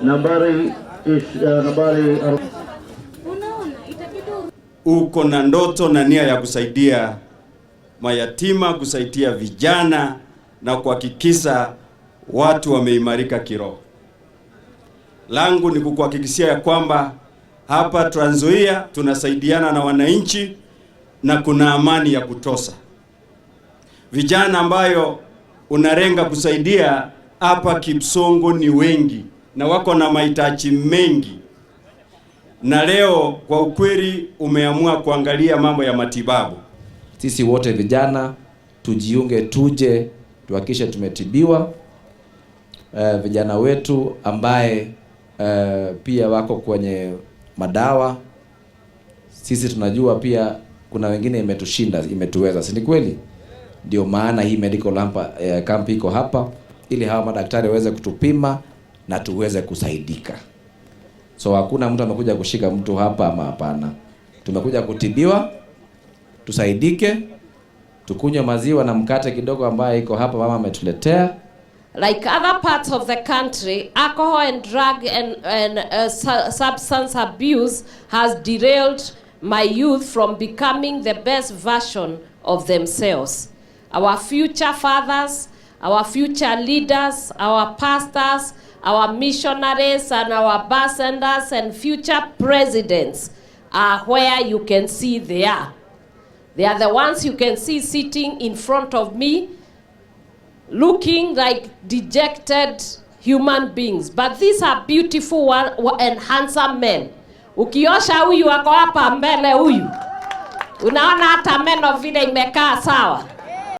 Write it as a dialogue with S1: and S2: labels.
S1: Nambari
S2: uko na ndoto na nia ya kusaidia mayatima, kusaidia vijana na kuhakikisha watu wameimarika kiroho. Langu ni kukuhakikishia ya kwamba hapa Trans Nzoia tunasaidiana na wananchi na kuna amani ya kutosha. Vijana ambayo unarenga kusaidia hapa Kipsongo ni wengi na wako na mahitaji mengi. Na leo kwa ukweli umeamua kuangalia mambo ya matibabu.
S3: Sisi wote vijana tujiunge, tuje tuhakikishe tumetibiwa. Vijana wetu ambaye pia wako kwenye madawa, sisi tunajua pia kuna wengine imetushinda, imetuweza, si kweli? Ndio maana hii medical camp iko hapa ili hawa madaktari waweze kutupima na tuweze kusaidika. So hakuna mtu amekuja kushika mtu hapa ama hapana. Tumekuja kutibiwa, tusaidike, tukunywe maziwa na mkate kidogo ambaye iko hapa mama ametuletea.
S4: Like other parts of the country, alcohol and drug and substance abuse has derailed my youth from becoming the best version of themselves. Our future fathers, our future leaders, our pastors, our missionaries and our ambassadors and future presidents are where you can see they are. They are the ones you can see sitting in front of me, looking like dejected human beings. But these are beautiful and handsome men. Ukiosha huyu wako hapa mbele huyu, unaona hata meno vile imekaa sawa.